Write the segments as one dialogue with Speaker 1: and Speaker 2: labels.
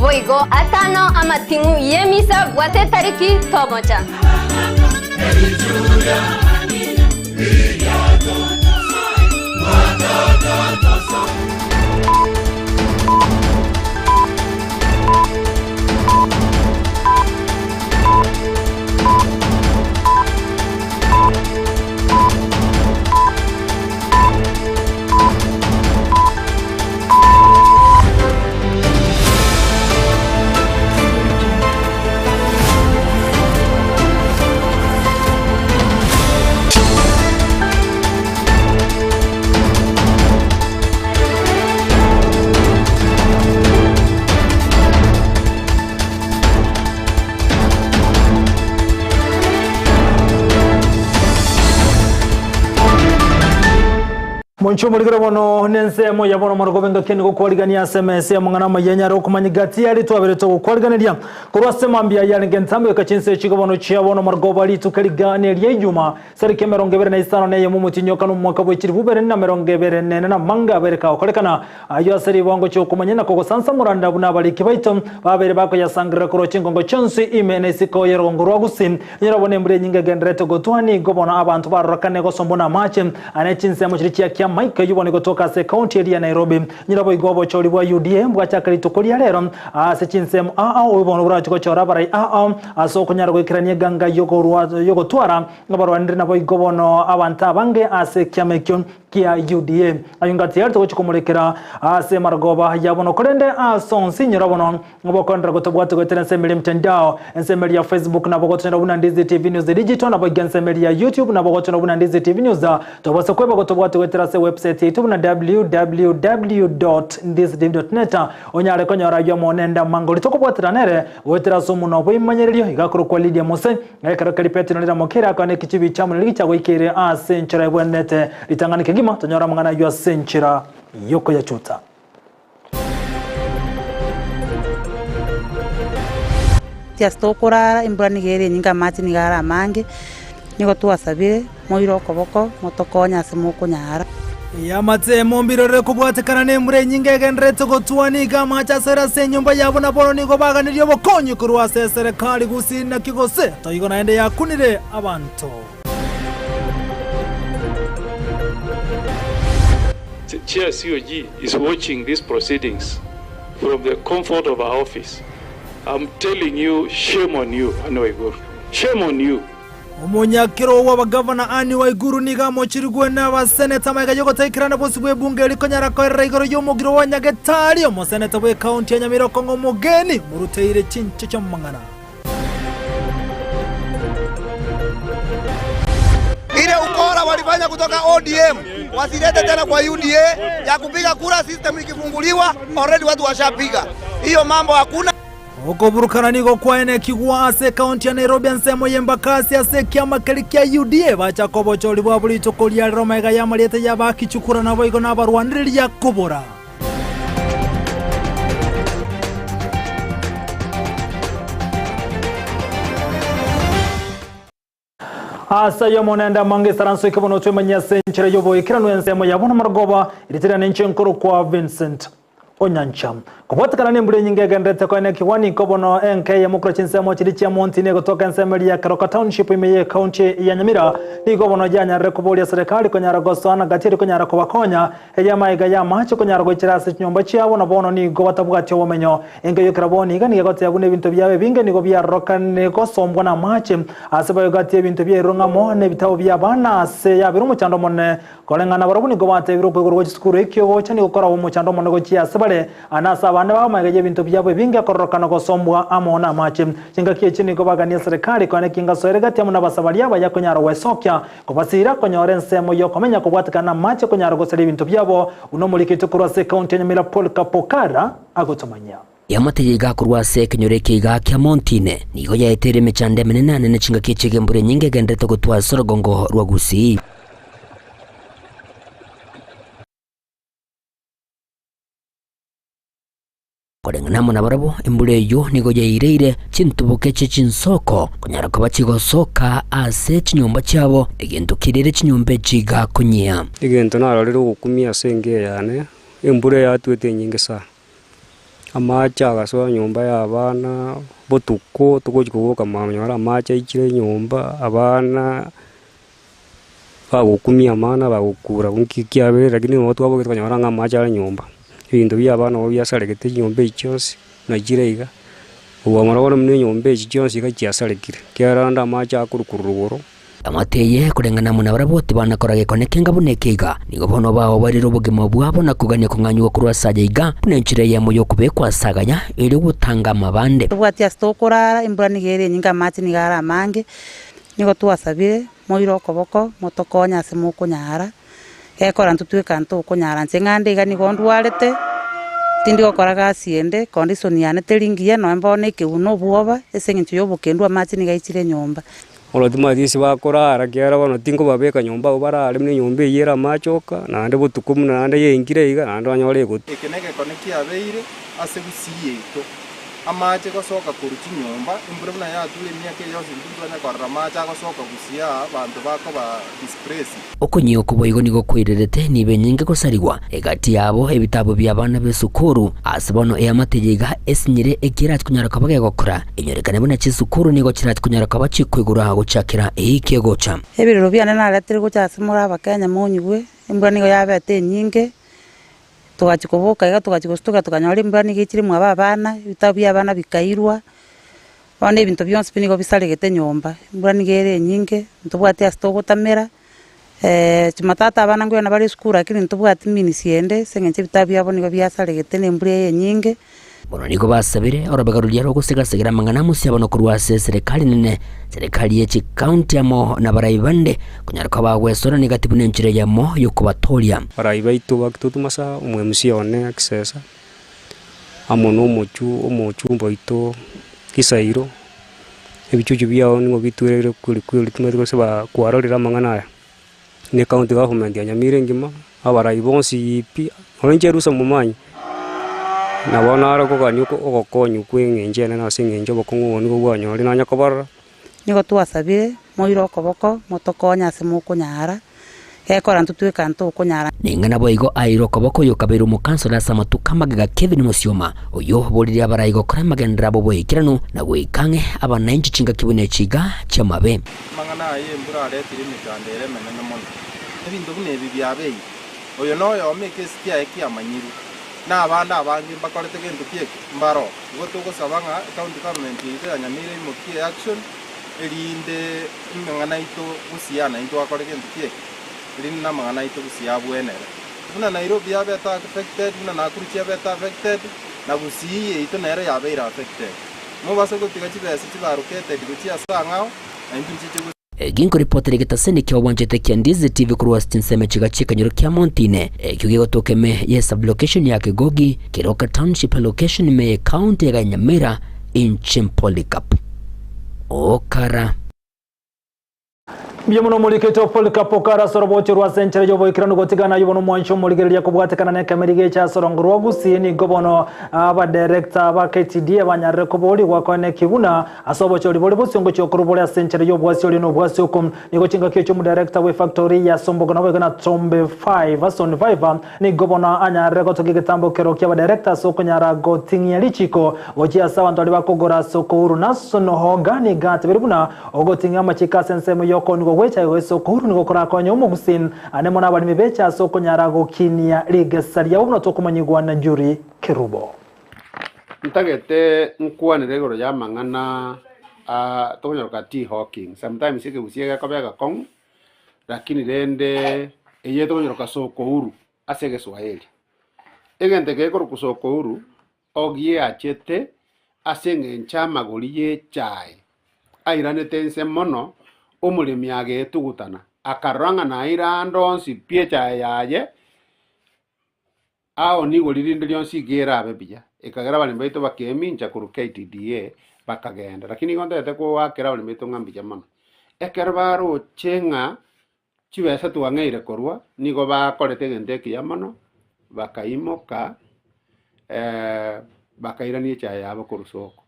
Speaker 1: boigo atano amatingu yemisa bwate tariki tomocha.
Speaker 2: Moncho muligero bono nensemo yabono marogobenga kengo kwaligania SMS ya mungana mayanya ro kumanyigati ali twabere to kwaliganiria kurwasema mbia ya ngentambe kachinse chigobono chiabono marogoba ali tukaligane lyejuma sarike merongebere na isano neye mumutinyoka no mwaka bwechiri bubere na merongebere nene na manga bereka okolekana ayo aseri wango cyo kumanyana koko sansa muranda buna bali kibaito babere bako ya sangra koro chingongo chonsi imene siko yerongorwa gusim nyirabone mbure nyinga gendreto gotwani gobono abantu barokane go sombona mache anechinse muchirichi ya Mike yubone kutoka se county ya Nairobi nyirabo igobo choli bwa UDM bwachakali tokolia lero se chinsem ubone uracho ko chora barai aso kunyara kwikiranye ganga yogo twara ngabarwandire nabo igobono abanta bange ase kyamekyo kia UDA ayungati yarto chikomulekera ase margoba yabono kolende sonsi nyirabono ngobokondra gotobwate gotera semeli mtandao ensemeli ya Facebook nabo gotenda buna ndizi TV News digital nabo gensemeli ya YouTube nabo gotenda buna ndizi TV News tobose kweba gotobwate gotera se website yetu na www.ndiztv.net onyare konyara yo monenda mangoli tokobwatira nere gotera somu no bwimanyeryo igakuru kwa Lydia Mose ngakara kalipete no mokera kane kichibi chamu licha goikere ase nchira bwenete litanganike gima tonyora mangana yo senchira yoko ya chuta
Speaker 3: tiastokora imbrani gere nyinga mati nigara mangi niko tuwasabire moiro koboko motokonya simuko nyara
Speaker 2: yamate mombirore kubwatekana nemure nyinga gendreto gotwani gama cha sera se nyumba yabo na bolo niko baga niryo bokonye kurwa se serikali gusina kigose toyigo naende yakunire abantu.
Speaker 4: Chair COG is watching these proceedings from the comfort of our office. I'm telling you, shame on you, Anne Waiguru. Shame on you.
Speaker 2: Umunyakiro wa gavana Anne Waiguru niga mochirigwe na wa seneta maiga yogo taikirana bosi bwe bunge likonyara ko raigoro yomugiro wa nyagetari omo seneta bwe county ya Nyamira Kongo mugeni muruteire chincho cha mangana.
Speaker 5: Ile ukora walifanya kutoka ODM wasilete tena kwa UDA ya kupiga kura, system ikifunguliwa already watu washapiga. Hiyo mambo hakuna.
Speaker 2: Oko burukana niko kwa ene kigwa ase county ya Nairobi nsemo yembakasi ase kiama kelikia UDA bacha kobo choli bwa buli tokolia romega ya malete ya bakichukura na boigo na barwandiri ya kubora. Asa yo monenda mange saranso ikibono twemanya senchire yobo ikirano ensemo yabona margoba iritira nenche nkoro kwa Vincent Onyancham kubwatakana nembure nyinga gendrete kwa ene kiwani kobono NK ya mukro chinsemo chirichia Montine kutoka ensemeli ya Karoka Township imeye county ya Nyamira ni kobono janya rekoboli ya serikali konyara gosana gatiri konyara kubakonya eya maiga ya macho konyara gochirase nyomba chiabo na bono ni go batabwati womenyo enge yo kraboni gani yagote yabune bintu byawe binge ni go bya rokane gosombwa na mache aseba yogati ebintu bya ronga mone bitabo bya bana se ya birumu chando mone kolengana barabuni go bate biru ko go skuru ekyo go chani gukora wo chando mone go chia sebale anasa bana ba maiga bintu byabo binge korokana gosombwa amona mache chinga kiechini go bagania serikali kone kinga soeregati amuna basabali aba yakonyara wesokya kubasira konyore nsemo yo komenya kubwatikana mache konyara gosere bintu byabo unomulikite kurwase county ya Nyamira Paul Kapokara agotomanya
Speaker 6: yamategeka kurwase kenyoreke ga kya Montine nigo yaetere mechande menena nene chinga kichige mbure nyinge gendete gutwa sorogongo rwagusi Korengana mona barabo imbule yo nigo yaireire chintubuke chinsoko kunyara ko bachigosoka ase chinyomba cyabo egento kirere chinyombe chiga kunyia
Speaker 7: egento nararero gukumia senge yane imbure yatwete nyinge sa amache agasoa nyumba y'abana botuko tugochikugoka manyora amache ikire nyumba abana bagukumia amana bagukura unkikiabere lakini watu wabo kitanyora ng'amache ari nyumba ibintu by'abana bo byasaregete nyumba icyose nagireiga ubu amarabona mune nyumba icyose gakiasaregire kyaranda amache akurukurugoro
Speaker 6: amateye kurengana muna baraboti banakora gekoneke ngabunekeiga nigo bono baho bari rubugimo bwabo nakugania kunganywa kurwa sajaiga bunenchire ya moyo kubekwa saganya iri gutanga mabande
Speaker 3: tubwati astokorara imbura nigere nyinga mati nigara mange nigo twasabire moiro okoboko motokonya asimu kunyara gekora ntutwika ntu kunyara nsengande igani gondwarete tindi gokoraga siende condition yane telingiye no mbone kiuno buoba esengintu yobukendwa mati nigaitire nyumba
Speaker 7: Olotima disi bakorara kyara bano tingo babeka nyumba ubarare mne nyumba yera machoka nande butukumu nande yengire iga nande anyore guti
Speaker 8: ekeneke koneki abeire ase gusiye ito amache gosoka kuruti nyumba imbure buna ya tule myaka yose ndundwa na korra amache gosoka gusiya bantu bako ba dispress
Speaker 6: okonyo kuboigo nigo kwirerete nibe nyinge gosarigwa egati yabo ebitabo by'abana besukuru asibono eyamategega esinyire ekirat kunyara kabage gokora enyorekane buna chisukuru nigo kirat kunyara kabachi kwigura gucakira ehike gocha
Speaker 3: ebiriro byane naletire gucasimura abakenya monyugwe imbura nigo yabete nyinge tugachikoboka iga tugachikostuka tukanyora imbura nigo ikiri mwa babana ibitabo by'abana bikairwa bane ebintu byonse binigo bisaregete nyumba imbura nigo ere nyinge ntubwate astogotamera Jumatata abana ngwena bari skuru akiri ntubwati minisiende sengenche bitabo byabo nigo byasaregete nembure nyinge
Speaker 6: bono nigo basabire orabagarulia ro gusigasegera mangana musi abono kurwase serikali nene serikali yechi county amo na baraibande kunyaruka bagwesora negatibu nenchire yamo yokubatolia
Speaker 7: baraibaito bakitumasa umwe musi one access amono omochu mboito kisairo ebichuchu byao nigo bitwere kuri tumwe seba kwarorera mangana ne county government ya Nyamire ngima abaraibonsi ipi orenjerusa mumanyi na bona ara ko ganyu ko konyu kwingenje na singenje bokungu nigo bwanyo ri nanya kobara
Speaker 3: nigo twasabire moiro okoboko motokonya asimu kunyara gekora ntutwika ntu kunyara
Speaker 6: ningana boigo airo koboko yokabiru mukansala samatuka magaga Kevin Musioma oyo boliri abaraigo kora magendera bobo ikiranu na gwikange abana inchi chinga kibune chiga chamabe
Speaker 8: mangana ye mbura aretire mikandere menene mono ebintu bune bibyabei oyo noyo meke sikia eki amanyiru na abana abangi bakorete gento kieke mbaro goto sabanga county government ya Nyamire mukie action erinde mangana ito usiana into akore gento kieke rinna mangana ito usia bwenere buna Nairobi abeta affected buna Nakuru abeta affected na busiye ito nere yabeira affected mo baso gotiga chibese chibarukete digochia sangao na intunchiche
Speaker 6: ginko reporter gitasene kyo wanjete Kiandizi TV kurwa stinseme chigachika nyoro kya Montine kyugigo tokeme yes location yake Gogi Kiroka Township location me county ya Nyamira in Chimpolikap okara
Speaker 2: Biyamuno muliketo Polycarp Kara soroboti rwa senchera yobo ikirano gotigana yobono mwancho muligereria kubwatekana ne kamerige cha sorongurwa gusini gobono aba director ba KTD abanyarre kuboli gwakone kibuna asobocho liboli bosongo cyo kurubole senchera yobo wasyo no bwasyo kum nigo chinga kyo mu director we factory ya sombogo na wegana Trombe 5 son 5 ni gobono anyarre gotogege tambo kero kya ba director soko nyara gotingia lichiko ogia sawa ndoli bakogora soko uru nasono hoga ni gate beribuna ogotinga machika sensemo yoko nigo wecha yeso kuru nigo kora konyo umugusin ane mona bali mebecha soko nyarago kinia ligesaria ubuno tokumanyigwa na juri Kerubo
Speaker 9: ntagete nkwanire goro ya mangana tonyoka T Hawking sometimes ike busiega kabega kong lakini rende eye tonyoka soko uru asege Swahili egente ke koro kusoko uru ogie achete asenge nchama goliye chai airane tense mono omulimi agetugutana akaranga na irando nsi piecha yaye ao nigo lirindelio nsi gera bebia ekagera bali mbaito bakemincha kuru KTDA bakagenda lakini gondete ko wakera bali mbaito ngambija mano ekerbaro chenga chibesa tuangeire korwa nigo bakorete gendeki ya mano bakaimoka bakairani cha yabo kurusoko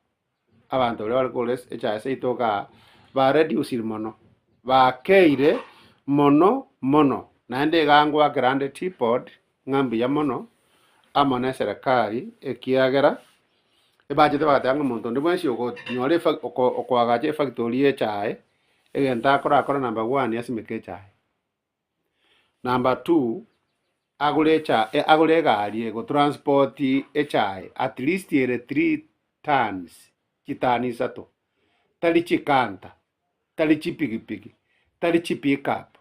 Speaker 9: abantu bali kores echa seitoka ba reduce mono ba keire mono naende gangwa grande teapot ngambi ya mono amone serikali ekiagera baje te batanga muntu ndi bwensi nyore okwagaje factory echae egenta akora number 1 yasimeke echae. Number 2 agule gari ego transport echae at least ere 3 tons kitani sato tali chikanta tali chipigipigi tali chipickup.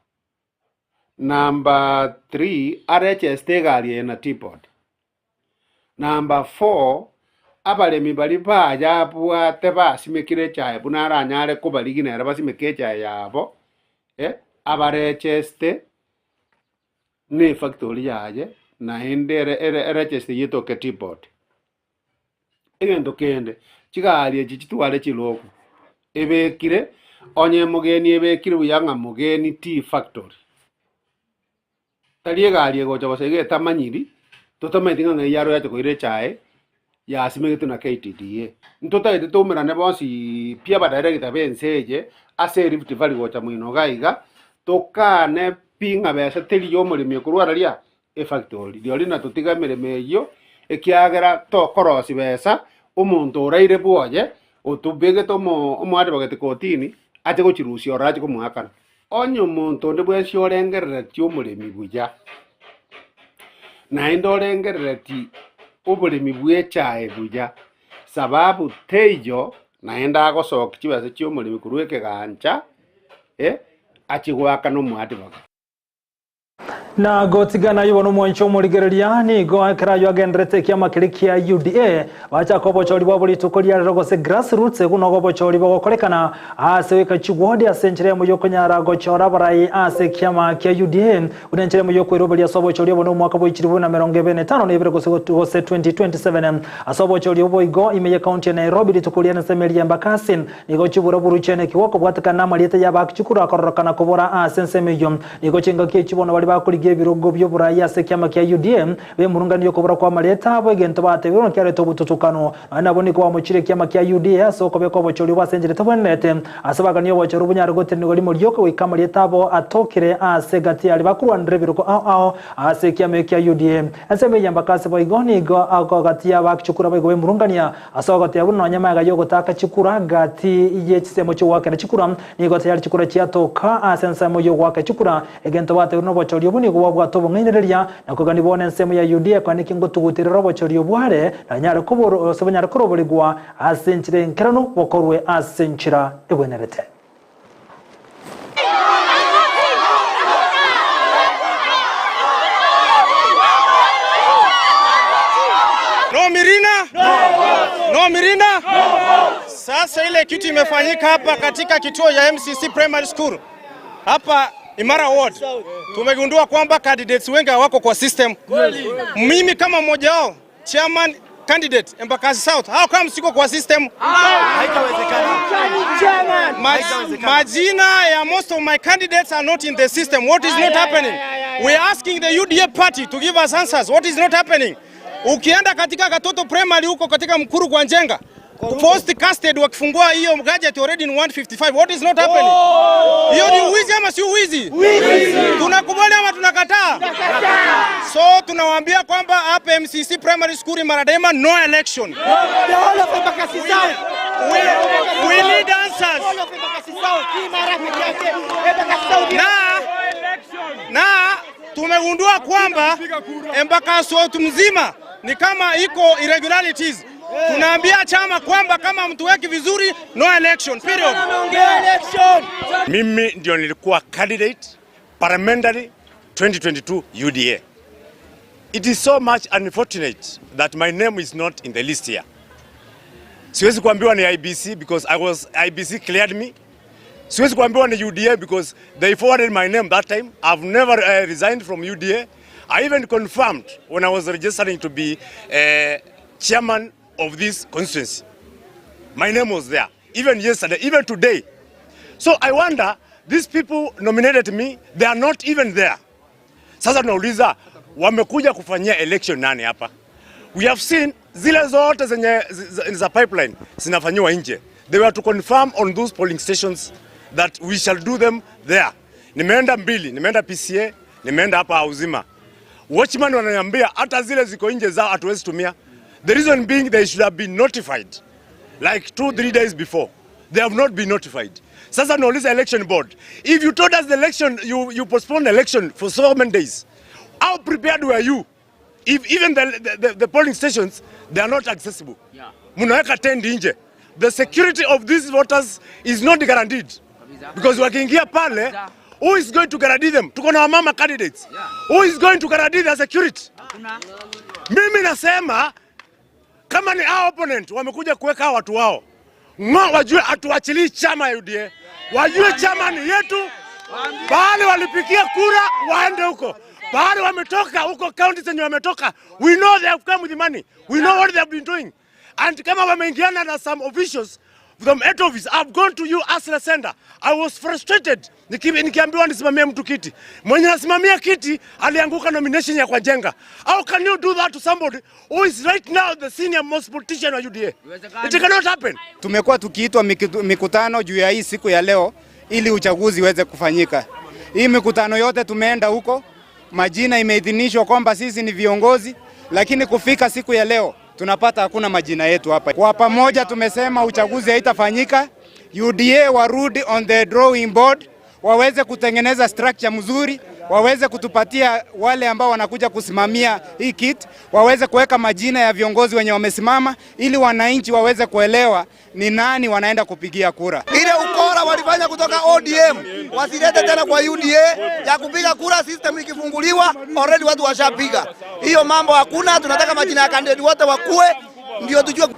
Speaker 9: Number 3 areche gari ena tripod. Number 4 abalemi bali baja bwate basimekire echae bunara nyare kubaligina basimeke echae yabo abareche ne factory yaje na endere erecheste yitoke tripod. Egendo kende chigari chitwale chiloko ebekire onye mugeni ebekire uyanga mugeni tea factory taliye gari ego chabasege tamanyiri totometinga ngeyaro yacho koire chae ya simege na KTDA ntota ite tomera ne bonsi pia badare kitabenseje ase Rift Valley gocha mwino gaiga tokane pinga besa teli yo mulimi kurwara lia factory dio lina tutiga mereme yo ekiagera to korosi besa umuntu uraire bwoje otubege tomo omwade bagete kotini ate go chirusi oraje ko mwakana onyo muntu ndebwe syorengerera ti omulimi buja na indorengerera ti obulimi bwechae buja sababu teijo naenda gosoka kibase ti omulimi kurweke gancha achigwaka no mwade bagete
Speaker 2: na gotigana yubono mwancho murigereria ni go akarayo agendrete kiama kirikia UDA bacha kobo chori bobuli tukoria rogose grassroots guno gobo chori bogokorekana ase weka chigwodi asenjere mu yokonyara go chora barai ase kiama kia UDA unenjere mu yokwirobeli asobo chori bono mwaka bo 2025 ne ibere gose 2027 asobo chori obo igo imeye county ya Nairobi litukulia na semelia Mbakasin ni go chibura buruchene kiwoko bwatakana maliete ya bakchukura akorokana kobora ase semeyo ni go chinga kie chibono bali bakuri birogo byo buraya se kyama kya UDM be murungani yo kubura kwa maleta abo egento bate biro kyare to bututukano anaboni ko amuchire kyama kya UDA so kobe ko bochori wasenjere tabonete asabaga niyo bochoro bunyaro gote ngoli muryoko wikama leta abo atokire ase gati ali bakuru andre biroko ase kyama kya UDM aseme yamba kase boigoni go agogati abakchukura be murungania asogati abuno nyama ga yo gotaka chikura gati ye chisemo cyo wakana chikura ni gote yali chikura chiatoka asensa moyo waka chikura egento bate no bochori obuni wabwa tobo ngainereria nakogani bone nsemo ya UDA kwaniki ngo tugutirira bochorio bware na nyare kuboro sobanyara kuroboligwa asenchire nkerano bokorwe asenchira ebwenerete
Speaker 10: No Mirina. Sasa ile kitu imefanyika hapa katika kituo ya MCC Primary School hapa Imara Ward. Tumegundua kwamba candidates wengi wako kwa system. Mimi kama mmoja wao, chairman candidate Embakasi South, how come siko kwa system? Haitawezekana. Majina ya most of my candidates are not in the system. What is not happening? We are asking the UDA party to give us answers. What is not happening? Ukienda katika Katoto Primary huko katika Mkuru kwa Njenga, post casted wakifungua hiyo gadget already in 155. What is not happening? Hiyo ni uwizi ama si uwizi? Tunakubali ama tunakataa? So tunawaambia kwamba hapa MCC Primary School Maradema no election. We need answers. Na tumegundua kwamba Embakasi watu mzima ni kama iko irregularities. Tunaambia chama kwamba kama mtu weki vizuri no election period.
Speaker 11: Mimi ndio nilikuwa candidate parliamentary 2022 UDA. It is so much unfortunate that my name is not in the list here. Siwezi kuambiwa ni IBC because IBC cleared me. Siwezi kuambiwa ni UDA because they forwarded my name that time. I've never resigned from UDA. I even confirmed when I was registering to be chairman of this constituency. My name was there, even yesterday, even today. So I wonder, these people nominated me, they are not even there. Sasa tunauliza, wamekuja kufanyia election nani hapa? We have seen zile zote zenye za pipeline zinafanywa nje. They were to confirm on those polling stations that we shall do them there. Nimeenda mbili, nimeenda PCA, nimeenda hapa Uzima. Watchman wananiambia hata zile ziko nje zao hatuwezi tumia. The reason being they should have been notified like 2-3 days before. They have not been notified. Sasa nauliza election board, if you told us the election, you postponed the election for so many days, how prepared were you? If even the polling stations, they are not accessible. Munaweka tent nje. The security of these voters is not guaranteed. Because wakiingia pale, who is going to guarantee them? Tuko na wamama candidates. Who is going to guarantee their security? Mimi nasema, kama ni our opponent, wamekuja kuweka watu wao. Wajue atuachili chama ya UDA. Wajue chama ni yetu. Pahali walipikia kura, waende huko. Pahali wametoka, huko county zenye wametoka. We know they have come with the money. We know what they have been doing. And kama wameingiana na some officials from head office, I've gone to you as a sender. I was frustrated. Nikiambiwa nisimamie mtu kiti. Mwenye nasimamia kiti, alianguka nomination ya kwa Jenga. How can you do that to somebody who is right now the senior most politician of UDA? It cannot happen.
Speaker 12: Tumekuwa tukiitwa mikutano juu ya hii siku ya leo ili uchaguzi uweze kufanyika. Hii mikutano yote tumeenda huko, majina imeidhinishwa kwamba sisi ni viongozi, lakini kufika siku ya leo tunapata hakuna majina yetu hapa. Kwa pamoja tumesema uchaguzi haitafanyika, UDA warudi on the drawing board, waweze kutengeneza structure mzuri, waweze kutupatia wale ambao wanakuja kusimamia hii kit, waweze kuweka majina ya viongozi wenye wamesimama ili wananchi waweze kuelewa ni nani wanaenda kupigia kura.
Speaker 5: Ile ukora walifanya kutoka ODM wasilete tena kwa UDA ya kupiga kura, system ikifunguliwa already watu washapiga. Hiyo mambo hakuna, tunataka majina ya candidate wote wakue ndio tujue.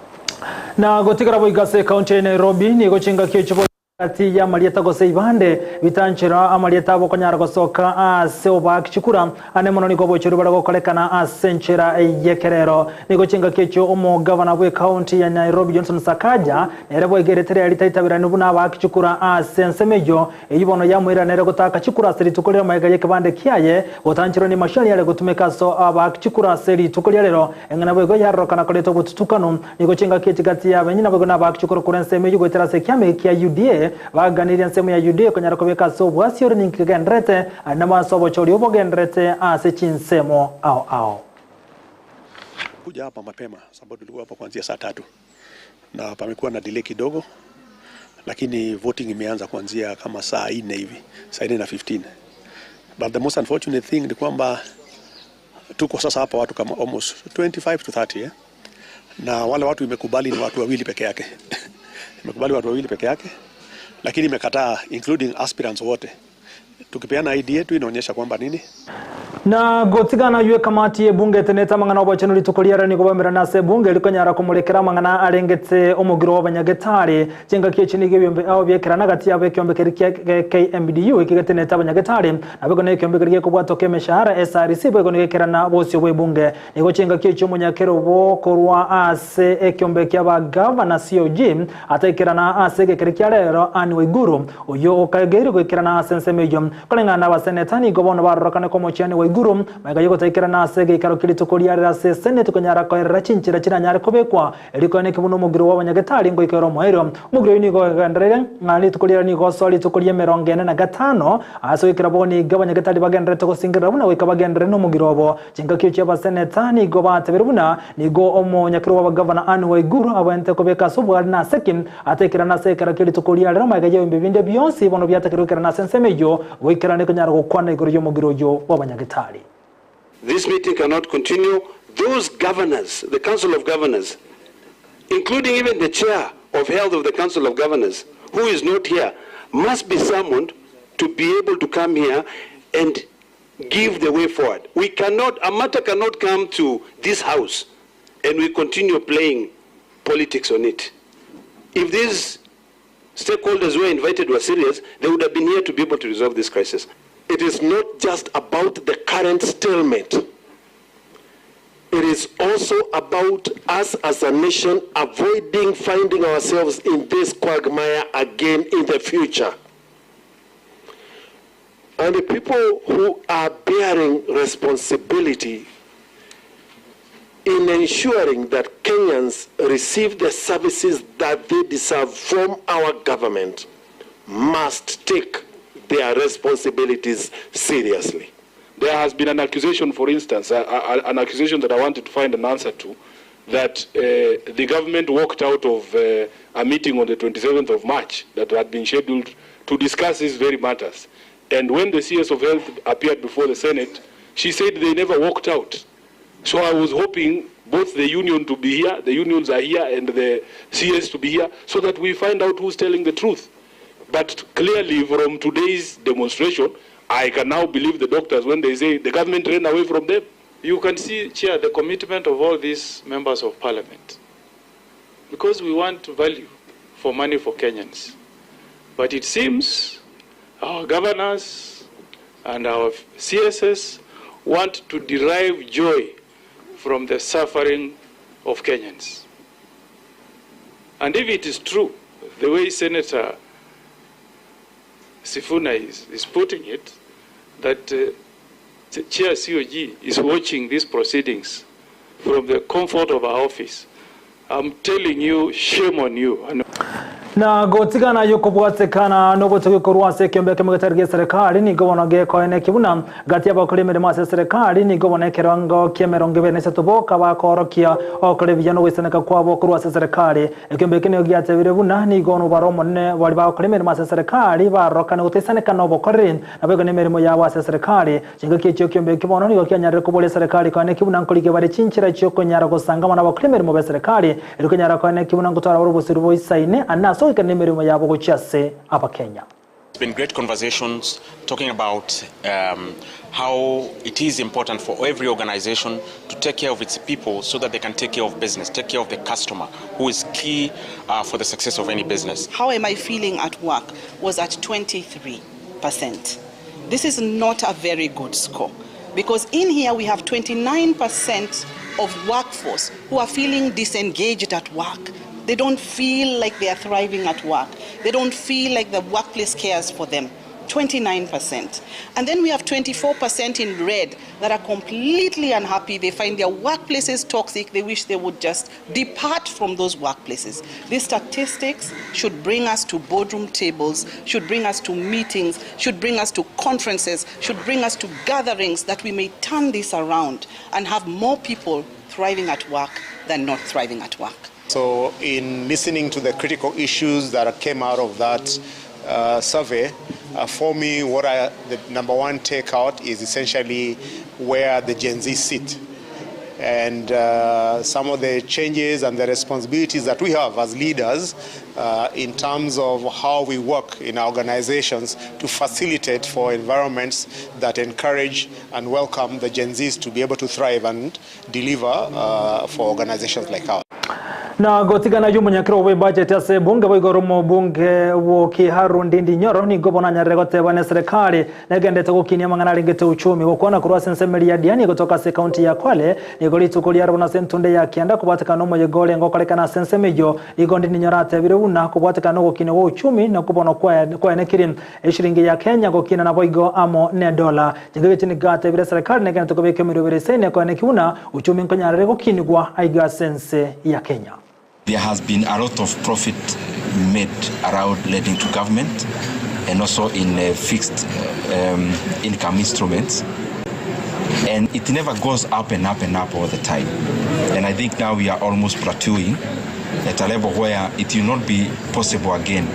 Speaker 2: Na gotikara boigase county ya Nairobi ni gochinga kiyochibo ati ya Marieta gose ibande bitanchira amarieta bo konyara gosoka ase obakchikura ane mono ni gobochiro barago kolekana asenchira yekerero ni gochinga kecho omo governor we county ya Nairobi Johnson Sakaja nerebo egeretere ali taitabira nubuna abakchikura asensemejo eyibono yamwira nere gotaka chikura seri tukolera maega yekebande kiaye gotanchiro ni mashali yale gutumeka so abakchikura seri tukolero engana bwego yarokana koleto bututukano ni gochinga ketigati ya benyina bwego na abakchikura kurensemejo gotera sekyame kya UDA baganiriye nsemu ya UDA konyara kobeka so bwasioro ninkigendrete na masobo chori obogendrete ase chinsemo ao
Speaker 13: kuja hapa mapema sababu tulikuwa hapa kuanzia saa 3 na pamekuwa na delay kidogo, lakini voting imeanza kuanzia kama saa 4 hivi, saa 4:15. But the most unfortunate thing ni kwamba tuko sasa hapa watu kama almost 25 to 30 na wale watu imekubali ni watu wawili peke yake imekubali watu wawili peke yake, lakini imekataa including aspirants wote. Tukipeana ID yetu inaonyesha kwamba nini
Speaker 2: na gotigana yue kamati ye bunge teneta mangana obachano litukoliyara ni gobamira na se bunge likonyara kumulekera mangana arengetse omugiro w'abanyagetari cenga kiechinige byombe aho byekerana gati yabe kyombe KMDU ikigeteneta abanyagetari abego ne kyombe kirige kubwato kemeshahara SRC bego ne kerana bose bwe bunge nigo cenga kiecho munyakero bo korwa ase ekyombe kyaba governor COG atekerana ase gekirikya rero Anne Waiguru uyo okagere gwekerana ase nsemejo kolengana abasenetani gobono barokane komochiani Waiguru maiga yuko taikira na sege ikaro kilitukoliyarira se senate konyara koerera chinchira chiranyare kobekwa eliko ne kibuno mugiro w'abanyagetari ngo ikero moero mugiro ni go gandrere ngani tukoliyara ni go soli tukoliye 45 aso ikira boni gabanyagetari bagendere to singira buna wikabagendere no mugiro obo chinga kiyo cyaba senate ni go bateberuna ni go omonyakiro w'abagavana Anne Waiguru abante kobeka sobwa na sekim atekira na sekara kilitukoliyarira maiga yembe binde byonsi bono byatakirukira na sensemejo wikira ne konyara gukwana igoro yo mugiro jo w'abanyagetari.
Speaker 14: This meeting cannot continue. Those governors, the Council of Governors, including even the chair of health of the Council of Governors, who is not here, must be summoned to be able to come here and give the way forward. We cannot, a matter cannot come to this house and we continue playing politics on it. If these stakeholders were invited were serious, they would have been here to be able to resolve this crisis.
Speaker 15: It is not just about the current stalemate. It is also about us as a nation avoiding finding ourselves in this quagmire again in the future. And the people who are bearing responsibility in ensuring that Kenyans receive the services that they deserve from our government must take their responsibilities seriously.
Speaker 4: There has been an accusation, for instance, an accusation that I wanted to find an answer to, that the government walked out of a meeting on the 27th of March that had been scheduled to discuss these very matters. And when the CS of Health appeared before the Senate, she said they never walked out. So I was hoping both the union to be here, the unions are here, and the CS to be here, so that we find out who's telling the truth. But clearly from today's demonstration, I can now believe the doctors when they say the government ran away from them.
Speaker 16: You can see, Chair, the commitment of all these members of parliament. Because we want value for money for Kenyans. But it seems our governors and our CSS want to derive joy from the suffering of Kenyans. And if it is true, the way Senator Sifuna is putting it, that Chair COG is watching these proceedings from the comfort of our office, I'm telling you, shame on you.
Speaker 2: Na gotigana yuko bwatekana no botogikorwa se kiombe kemugatarige serikali ni gobonoge koene kibuna gati abakolemere mase serikali ni gobonekero ngo kemeronge benese toboka bakorokia okole bijano weseneka kwabo kurwa se serikali kiombe kene gyate birebuna ni gono baromone bali bakolemere mase serikali barokana utesaneka no bokorin nabego nemerimo yawa se serikali chinga cyo kiombe kibono ni gokyanyare kubole serikali koene kibuna nkolike bare chinchira cyo konyara gosangama nabakolemere mu be serikali erukanyara koene kibuna ngutara urubusiru boisaine anaso
Speaker 17: It's been great conversations talking about how it is important for every organization to take care of its people so that they can take care of business, take care of the customer, who is key for the success of any business.
Speaker 18: How am I feeling at work was at 23%. This is not a very good score because in here we have 29% of workforce who are feeling disengaged at work. They don't feel like they are thriving at work. They don't feel like the workplace cares for them. 29%. And then we have 24% in red that are completely unhappy. They find their workplaces toxic. They wish they would just depart from those workplaces. These statistics should bring us to boardroom tables, should bring us to meetings, should bring us to conferences, should bring us to gatherings that we may turn this around and have more people thriving at work than not thriving at work.
Speaker 19: So in listening to the critical issues that came out of that survey, for me, the number one takeout is essentially where the Gen Z sit. And some of the changes and the responsibilities that we have as leaders in terms of how we work in our organizations to facilitate for environments that encourage and welcome the Gen Zs to be able to thrive and deliver for organizations like ours.
Speaker 2: Na gotigana y'umunyakiro we budget ya se bunge boigoromo bunge wo Kiharu Ndindi Nyoro ni gobona nyarego tebane serikali negendete gukinia mangana ringete uchumi wokona kurwa sensemeli ya diani kutoka se county ya Kwale ni goli tukulia rubona sentunde ya kianda kubatika no moye gole ngokolekana sensemejo igondi ni nyorate biruna kubatika no gukine wo uchumi na kubona kwa enekirin shilingi ya Kenya gukina na boigo amo $1 jingabiti ni gate bire serikali negendete kubeke mirubire sene kwa enekiuna uchumi nkonyarere gukinigwa aiga sense ya Kenya.
Speaker 20: There has been a lot of profit made around lending to government and also in fixed income instruments. And it never goes up and up and up all the time. And I think now we are almost plateauing at a level where it will not be possible again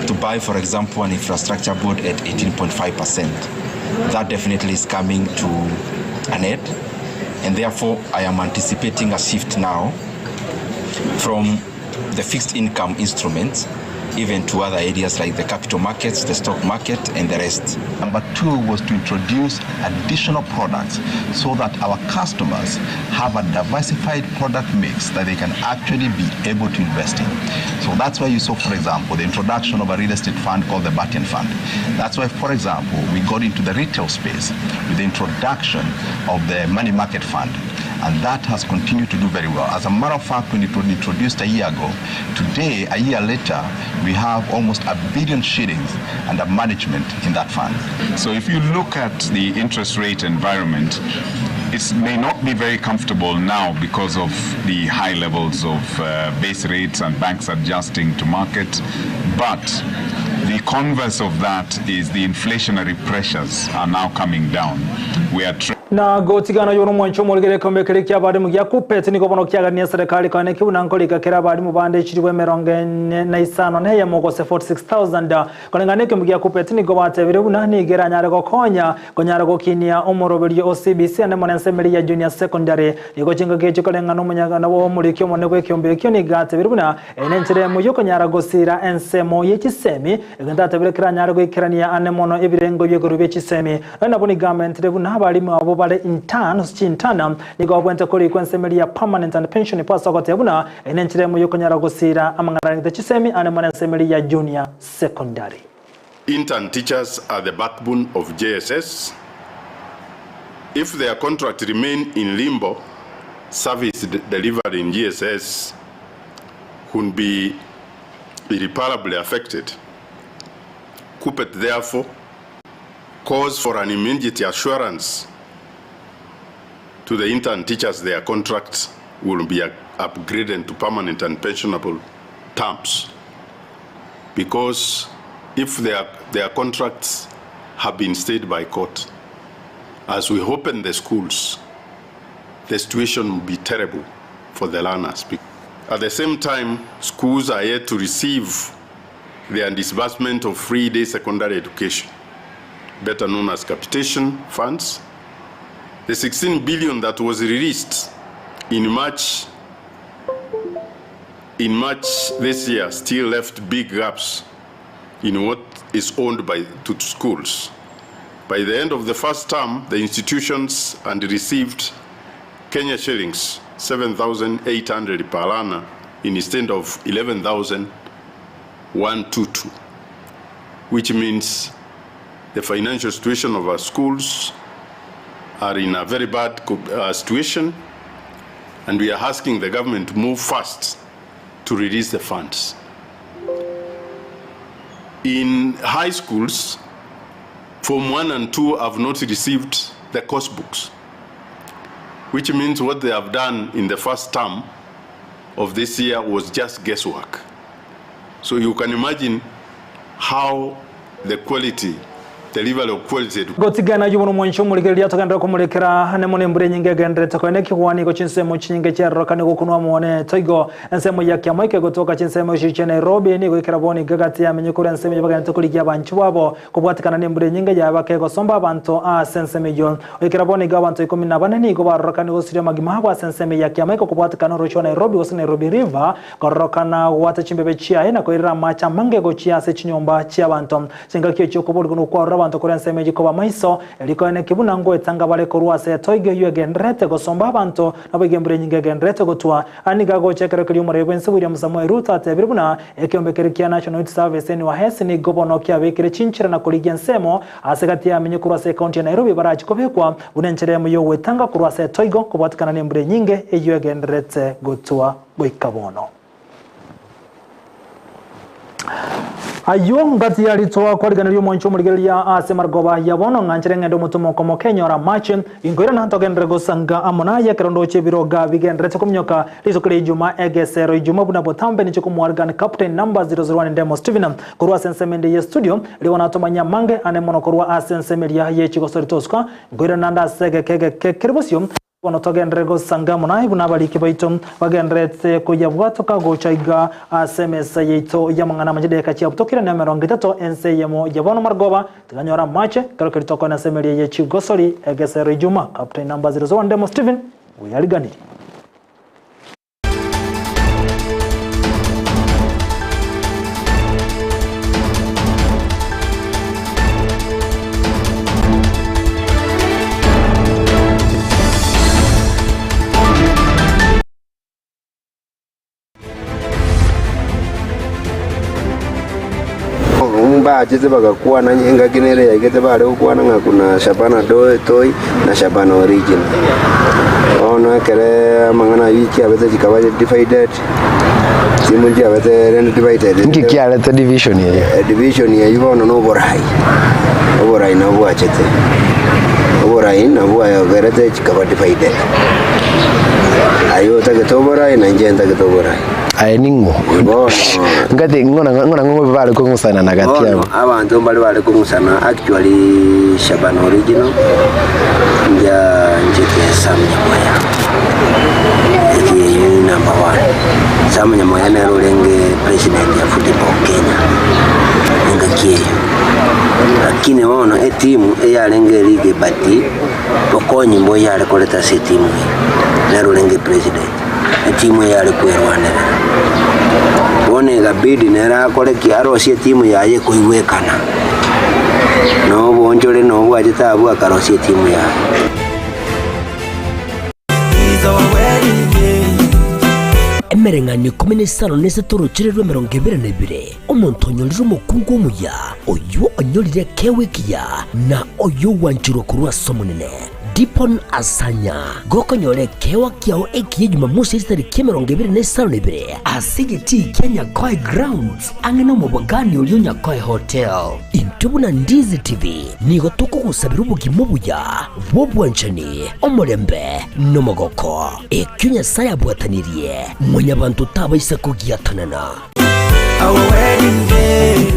Speaker 20: to buy, for example, an infrastructure board at 18.5%. That definitely is coming to an end. And therefore, I am anticipating a shift now from the fixed income instruments even to other areas like the capital markets, the stock market, and the rest.
Speaker 21: Number two was to introduce additional products so that our customers have a diversified product mix that they can actually be able to invest in. So that's why you saw, for example, the introduction of a real estate fund called the Batian Fund. That's why, for example, we got into the retail space with the introduction of the money market fund. And that has continued to do very well. As a matter of fact, when it was introduced a year ago, today, a year later, we have almost $1 billion shillings under management in that fund.
Speaker 22: So if you look at the interest rate environment, it may not be very comfortable now because of the high levels of base rates and banks adjusting to market, but the converse of that is the inflationary pressures are now coming down. We are
Speaker 2: na gotigana yono mwancho molgere kombe kirikia bari mu yakupete niko bono kyagania serikali kane kibuna nkolika kera bari mu bande chirwe meronge na isano ne ya mogo 46000 konengane ke mu yakupete niko batebere buna ni geranya rego konya konyara go kinia omoroberi OCBC ane monensemeri ya junior secondary niko chinga ke chikolenga no munyaga nabo muri kyo mone kwe kyombe kyo ni gatebere buna enenchire mu yoko nyara go sira ensemo yekisemi egenda tebere kiranya rego ikirania ane mono ebirengo byegorube kisemi nabo ni government rebuna bari mu abo bale interns chintana nigo bwente kuri kwensemeri ya permanent and pension pass akotebuna enenchire mu yoko nyara go sira amangara de kisemi ane monensemeri ya junior secondary.
Speaker 1: Intern teachers are the backbone of JSS. If their contract remain in limbo, service delivered in JSS would be irreparably affected. KUPPET therefore calls for an immediate assurance to the intern teachers their contracts will be upgraded to permanent and pensionable terms, because if their contracts have been stayed by court, as we open the schools, the situation will be terrible for the learners. At the same time, schools are yet to receive their disbursement of free day secondary education, better known as capitation funds. The 16 billion that was released in March this year still left big gaps in what is owned to schools. By the end of the first term, the institutions had received Kenya shillings 7,800 per learner instead of 11,122, which means the financial situation of our schools are in a very bad situation, and we are asking the government to move fast to release the funds. In high schools, Form 1 and 2 have not received the course books, which means what they have done in the first term of this year was just guesswork. So you can imagine how the level of quality.
Speaker 2: Gotigana yuno mwancho muligeria tokandra kumulekera hane mone mbure nyinge gendre tokone kiwani ko chinsemo chinge cha rokane go kunwa muone toigo ensemo ya kyamaike gotoka chinsemo shiche Nairobi ni go kiraboni gagati ya menyukura ensemo yabaga ntokuligia bantu babo kubwatikana ne mbure nyinge ya bake go somba bantu a senseme yo kiraboni ga bantu 14 ni go barokane go siria magima haba senseme ya kyamaike kubwatikana rocho Nairobi go Nairobi River korokana wata chimbebe chia ina ko ira macha mange go chia se chinyomba chia bantu singa kyo chokobol go kwa bantu kora nseme jikoba maiso eliko ene kibuna ngo etanga bale korwa se toige yu gendrete go somba bantu nabo gembure nyinge gendrete go twa aniga go chekere kuli umure bense William Samuel Ruto atebiruna ekyombe kerekia National Youth Service ni wa hesi ni gobono kya bekire chinchira na kuligia nsemo asegati ya menye kurwa se county ya Nairobi baraji kobekwa unenchere muyo wetanga kurwa se toigo kubatikana ne mbure nyinge yu gendrete go twa go ikabono. Ayo ngati ya litoa kwa liganelio mwancho muligelia ase margoba ya bono nganchere ngendo mutumo komo Kenya ora match ingoira na ntogendre go sanga amona ya kerondo chebiroga bigendre kumnyoka lizokule Juma egesero Juma buna botambe ni chikumwargan captain number 001 Ndemo Steven kurwa sensemende ye studio liona tomanya mange ane mono kurwa asensemeli ya ye chikosori toska ngoira nanda sege kege kerbosio Bono togendre go sanga mona ibuna bali kibaito bagendretse ko yabwatoka go chaiga SMS yeito yamangana majide kachi abutokira na merongiteto enseyemo yabono margoba tiganyora mache karokeri toko na semeli ye chigosori egesere Juma captain number 001 Ndemo Steven uyaliganiri.
Speaker 7: Acheze bagakuwa na nyenga kinere ya gete bale ukuwa na kuna Shabana Toy na Shabana Original. Ono kere mangana wiki abete jikabaje divided. Simu ndia abete rent divided.
Speaker 23: Nki kiala ta division ya.
Speaker 7: Division ya yuko no borai. Borai na bua chete. Borai na bua ya gerete jikaba divided. Ayo ta geto borai na njenda geto borai.
Speaker 23: aeningo ngati ngona ngo bale ko ngusana na gati yabo
Speaker 7: abantu bali kumusana actually Shaban Original njeke Samnya Moya number 1 Samnya Moya na rolenge president ya football Kenya ngakie lakini wono timu eyalenge league bati okonyi mbo yale koleta si timu na rolenge president timu yale kwerwanira wone gabidi nera kole kiaro si timu yaye kuiwekana no bonjole no bwajita abu akarosie timu ya
Speaker 3: emerengani kuminisano nese turuchirwe 22 omuntu onyoliro mukungu muya oyo onyolire kewikia na oyo wanchiro kurwa somunene Dipon Asanya gokonyole kewa kiao ekiye Jumamosi tariki 22 asigiti Kenya Koi Grounds angeno mubagani ulionya Koi Hotel intubu na Ndizi TV nigo tuko kusabira ubugimo buya bobwanchani omulembe nomogoko ekyunya saya bwataniriye mwenye bantu tabayisa kugiatanana our wedding day.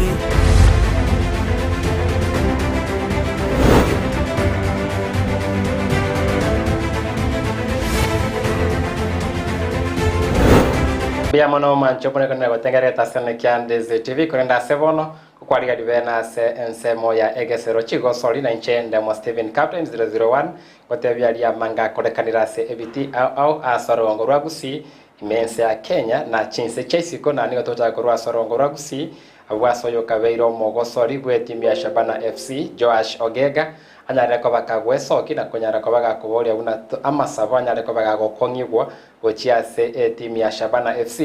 Speaker 6: Bia mono mancho pone kone gotengere tasene Ndizi TV kurenda sebono kukwaliga divena ensemo ya egesero chigo soli na nchende mo Steven Captain 001 gotebya ya manga korekanira se ebiti au asorongo rwagusi imense ya Kenya na chinse chesiko na nigo tota ko asorongo rwagusi abwasoyo kabeiro mogosori gwetimya Shabana FC Joash Ogega anyareko bakagweso kina konyareko bagakuboria una amasabo anyareko bagakongibwa gochiase timu ya Shabana FC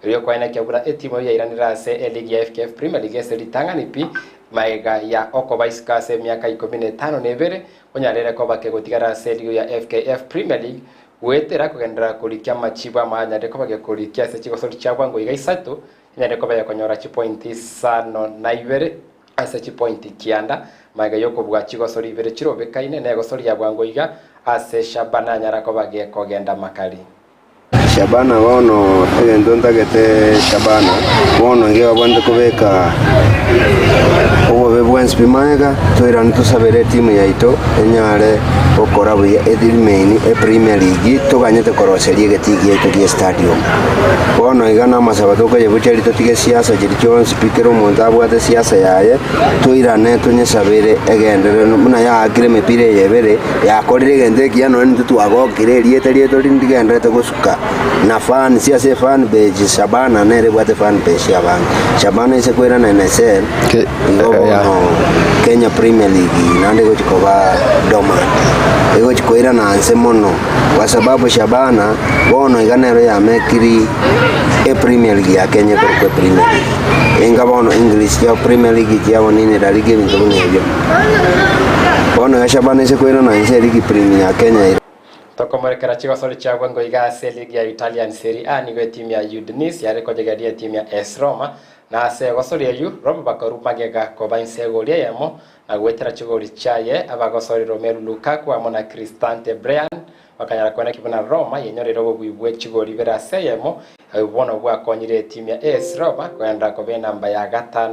Speaker 6: iliyo kwa inake bura timu ya iranira se ligi ya FKF Premier League se litangani maiga ya okobaiska se miaka 15 nebere onyarere ko bakegotigara se ligi ya FKF Premier League wetera kugendera kulikia machiba manyareko bagekurikia se chigosori cyangwa ngo igaisatu nyareko bayakonyora chipointi sano na ibere ase chipointi kianda maiga yoko bwa chigosori ibere chirobekaine nego sori ya bwangoiga ase Shabana nyarako bagekogenda makali
Speaker 7: Shabana wono egendo ntagete Shabana wono ngewa bande kubeka obo bebwensi bimaega toira ntusabere timu yaito enyare okora buya edilmain Premier League tuganyete koroserie getigi yaito gi stadium wono igana masabato ko yebucheri totige siasa jiricho speaker omuntu abwate siasa yaye toira ne tunyesabere egendere muna ya agire mepire yebere yakorire gende kiano ntutu agokire riete rieto rindigendere gusuka na fan siasa fan page Shabana nere bwate fan page ya bang Shabana ise kwera na NSL Kenya Premier League nande go chikoba doma ego chikoira na ansemono kwa sababu Shabana bono iganero ya mekiri Premier League ya Kenya kwa Premier League inga bono English ya Premier League ya wonini da ligi nzobone yo bono Shabana ise kwera na ise ligi Premier ya Kenya
Speaker 6: tokomorekera chigosori cyangwa ngo igase ligi ya Italian Serie A nigo timu ya Udinese yareko jegadia timu ya AS Roma na se gosori yu Roma bakarumagega ko bainsegolia yemo na gwetera chigori chaye abagosori Romelu Lukaku amona Cristante Brian bakanyara kona kibona Roma yenyorero bo bwibwe chigori berase yemo ubona bwa konyire timu ya AS Roma kwenda ko be namba ya 5